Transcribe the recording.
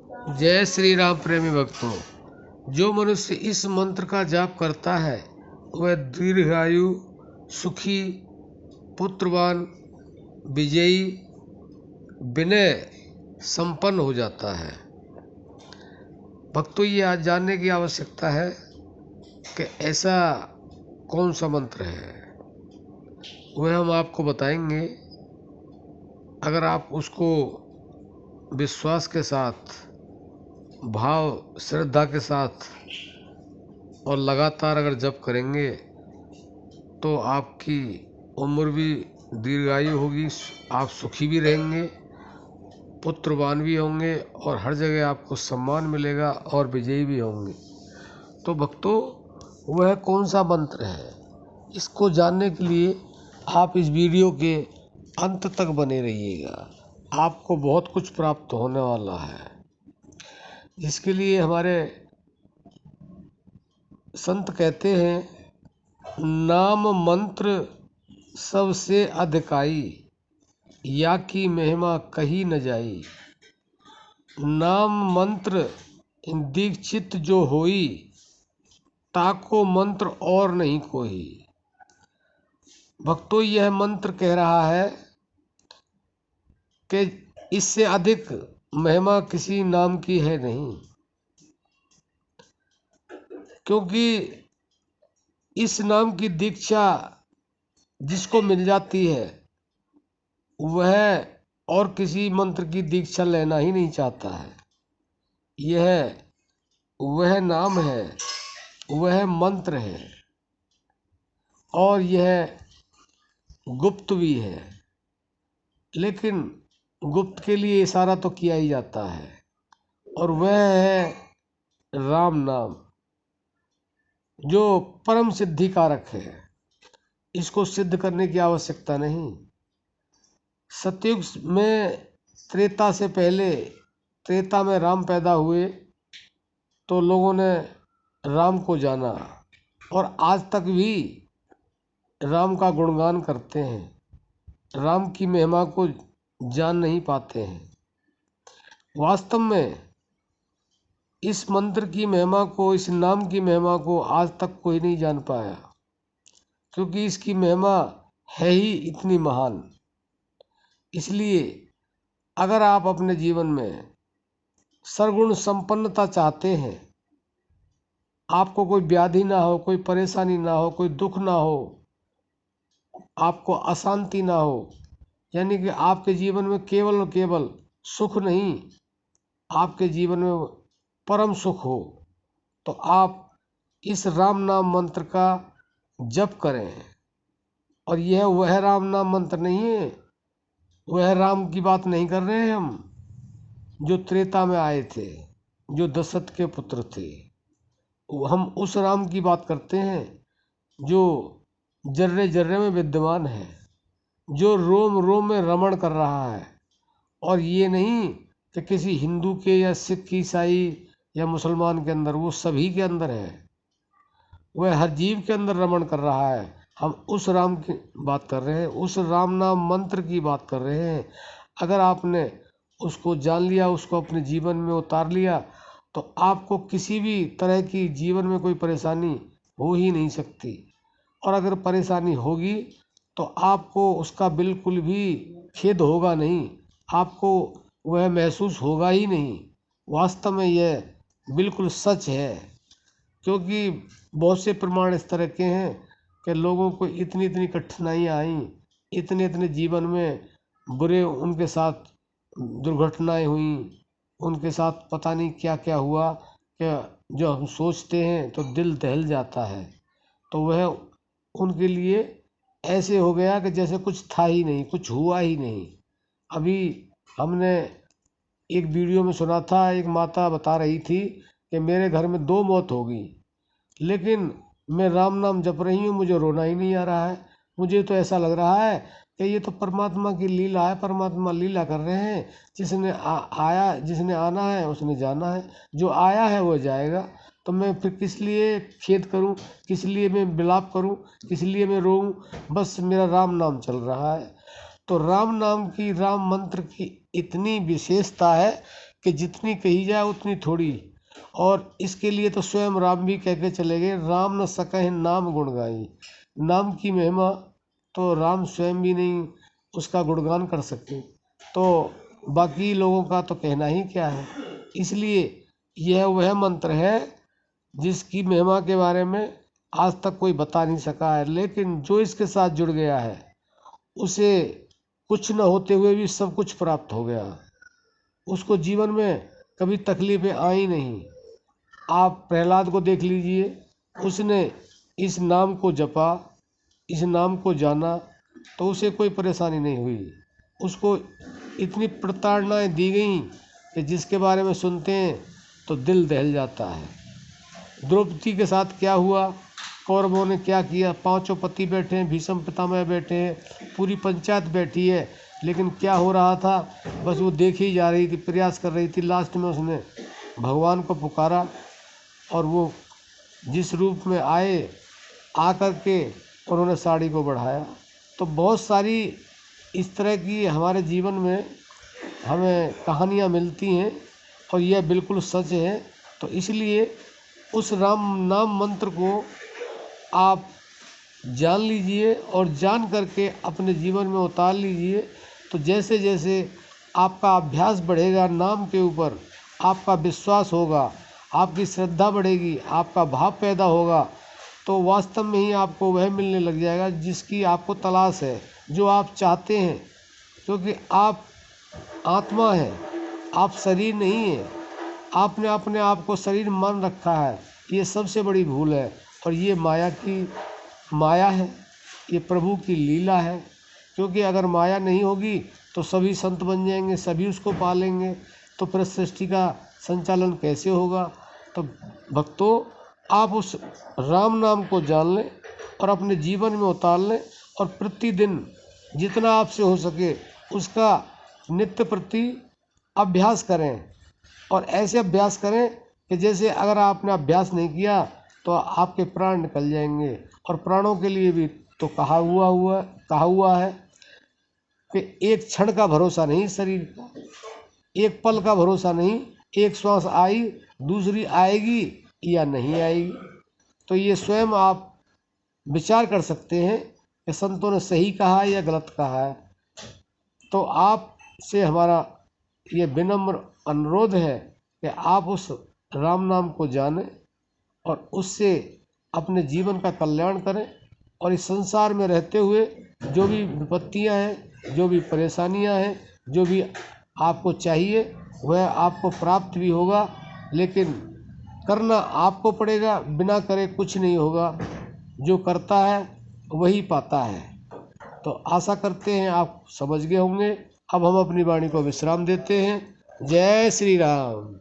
जय श्री राम प्रेमी भक्तों। जो मनुष्य इस मंत्र का जाप करता है वह दीर्घायु, सुखी, पुत्रवान, विजयी, विनय संपन्न हो जाता है। भक्तों, ये आज जानने की आवश्यकता है कि ऐसा कौन सा मंत्र है, वह हम आपको बताएंगे। अगर आप उसको विश्वास के साथ, भाव, श्रद्धा के साथ और लगातार अगर जप करेंगे तो आपकी उम्र भी दीर्घायु होगी, आप सुखी भी रहेंगे, पुत्रवान भी होंगे और हर जगह आपको सम्मान मिलेगा और विजयी भी होंगे। तो भक्तों, वह कौन सा मंत्र है, इसको जानने के लिए आप इस वीडियो के अंत तक बने रहिएगा। आपको बहुत कुछ प्राप्त होने वाला है, जिसके लिए हमारे संत कहते हैं, नाम मंत्र सबसे अधिकाई, या की महिमा कही न जाई। नाम मंत्र दीक्षित जो होई, ताको मंत्र और नहीं कोई। भक्तों, यह मंत्र कह रहा है कि इससे अधिक महिमा किसी नाम की है नहीं, क्योंकि इस नाम की दीक्षा जिसको मिल जाती है वह और किसी मंत्र की दीक्षा लेना ही नहीं चाहता है। यह वह नाम है, वह मंत्र है और यह गुप्त भी है, लेकिन गुप्त के लिए इशारा तो किया ही जाता है, और वह है राम नाम, जो परम सिद्धि कारक है। इसको सिद्ध करने की आवश्यकता नहीं। सतयुग में, त्रेता से पहले, त्रेता में राम पैदा हुए तो लोगों ने राम को जाना और आज तक भी राम का गुणगान करते हैं, राम की महिमा को जान नहीं पाते हैं। वास्तव में इस मंत्र की महिमा को, इस नाम की महिमा को आज तक कोई नहीं जान पाया, क्योंकि इसकी महिमा है ही इतनी महान। इसलिए अगर आप अपने जीवन में सर्वगुण संपन्नता चाहते हैं, आपको कोई व्याधि ना हो, कोई परेशानी ना हो, कोई दुख ना हो, आपको अशांति ना हो, यानी कि आपके जीवन में केवल और केवल सुख नहीं, आपके जीवन में परम सुख हो, तो आप इस राम नाम मंत्र का जप करें। और यह वह राम नाम मंत्र नहीं है, वह राम की बात नहीं कर रहे हैं हम जो त्रेता में आए थे, जो दशरथ के पुत्र थे। हम उस राम की बात करते हैं जो जर्रे जर्रे में विद्यमान है, जो रोम रोम में रमण कर रहा है। और ये नहीं कि किसी हिंदू के या सिख, ईसाई या मुसलमान के अंदर, वो सभी के अंदर है, वह हर जीव के अंदर रमण कर रहा है। हम उस राम की बात कर रहे हैं, उस राम नाम मंत्र की बात कर रहे हैं। अगर आपने उसको जान लिया, उसको अपने जीवन में उतार लिया, तो आपको किसी भी तरह की जीवन में कोई परेशानी हो ही नहीं सकती। और अगर परेशानी होगी तो आपको उसका बिल्कुल भी खेद होगा नहीं, आपको वह महसूस होगा ही नहीं। वास्तव में यह बिल्कुल सच है, क्योंकि बहुत से प्रमाण इस तरह के हैं कि लोगों को इतनी इतनी कठिनाइयाँ आई, इतने इतने जीवन में बुरे उनके साथ दुर्घटनाएं हुई, उनके साथ पता नहीं क्या क्या हुआ, कि जो हम सोचते हैं तो दिल दहल जाता है। तो वह उनके लिए ऐसे हो गया कि जैसे कुछ था ही नहीं, कुछ हुआ ही नहीं। अभी हमने एक वीडियो में सुना था, एक माता बता रही थी कि मेरे घर में 2 मौत हो गई, लेकिन मैं राम नाम जप रही हूँ, मुझे रोना ही नहीं आ रहा है। मुझे तो ऐसा लग रहा है कि ये तो परमात्मा की लीला है, परमात्मा लीला कर रहे हैं। जिसने आना है उसने जाना है, जो आया है वो जाएगा। तो मैं फिर किस लिए खेद करूं, किस लिए मैं विलाप करूं, किस लिए मैं रोऊं? बस मेरा राम नाम चल रहा है। तो राम नाम की, राम मंत्र की इतनी विशेषता है कि जितनी कही जाए उतनी थोड़ी। और इसके लिए तो स्वयं राम भी कह के चले गए, राम न सकहि नाम गुण गाई। नाम की महिमा तो राम स्वयं भी नहीं उसका गुणगान कर सकते, तो बाकी लोगों का तो कहना ही क्या है। इसलिए यह वह मंत्र है जिसकी महिमा के बारे में आज तक कोई बता नहीं सका है, लेकिन जो इसके साथ जुड़ गया है उसे कुछ न होते हुए भी सब कुछ प्राप्त हो गया। उसको जीवन में कभी तकलीफें आई नहीं। आप प्रहलाद को देख लीजिए, उसने इस नाम को जपा, इस नाम को जाना, तो उसे कोई परेशानी नहीं हुई। उसको इतनी प्रताड़नाएं दी गई कि जिसके बारे में सुनते हैं तो दिल दहल जाता है। द्रौपदी के साथ क्या हुआ, कौरवों ने क्या किया, पांचों पति बैठे हैं, भीष्म पितामह बैठे हैं, पूरी पंचायत बैठी है, लेकिन क्या हो रहा था, बस वो देखी जा रही थी, प्रयास कर रही थी। लास्ट में उसने भगवान को पुकारा और वो जिस रूप में आए, आकर के उन्होंने साड़ी को बढ़ाया। तो बहुत सारी इस तरह की हमारे जीवन में हमें कहानियाँ मिलती हैं और यह बिल्कुल सच है। तो इसलिए उस राम नाम मंत्र को आप जान लीजिए और जान करके अपने जीवन में उतार लीजिए। तो जैसे जैसे आपका अभ्यास बढ़ेगा नाम के ऊपर, आपका विश्वास होगा, आपकी श्रद्धा बढ़ेगी, आपका भाव पैदा होगा, तो वास्तव में ही आपको वह मिलने लग जाएगा जिसकी आपको तलाश है, जो आप चाहते हैं। क्योंकि आप आत्मा हैं, आप शरीर नहीं हैं। आपने अपने आप को शरीर मान रखा है, ये सबसे बड़ी भूल है। और ये माया है, ये प्रभु की लीला है। क्योंकि अगर माया नहीं होगी तो सभी संत बन जाएंगे, सभी उसको पालेंगे, तो फिर सृष्टि का संचालन कैसे होगा। तो भक्तों, आप उस राम नाम को जान लें और अपने जीवन में उतार लें और प्रतिदिन जितना आपसे हो सके उसका नित्य प्रति अभ्यास करें। और ऐसे अभ्यास करें कि जैसे अगर आपने अभ्यास नहीं किया तो आपके प्राण निकल जाएंगे। और प्राणों के लिए भी तो कहा हुआ है कि एक क्षण का भरोसा नहीं शरीर का, एक पल का भरोसा नहीं, एक श्वास आई दूसरी आएगी या नहीं आएगी। तो ये स्वयं आप विचार कर सकते हैं कि संतों ने सही कहा है या गलत कहा है। तो आपसे हमारा ये विनम्र अनुरोध है कि आप उस राम नाम को जानें और उससे अपने जीवन का कल्याण करें। और इस संसार में रहते हुए जो भी विपत्तियां हैं, जो भी परेशानियां हैं, जो भी आपको चाहिए वह आपको प्राप्त भी होगा। लेकिन करना आपको पड़ेगा, बिना करे कुछ नहीं होगा। जो करता है वही पाता है। तो आशा करते हैं आप समझ गए होंगे। अब हम अपनी वाणी को विश्राम देते हैं। जय श्री राम।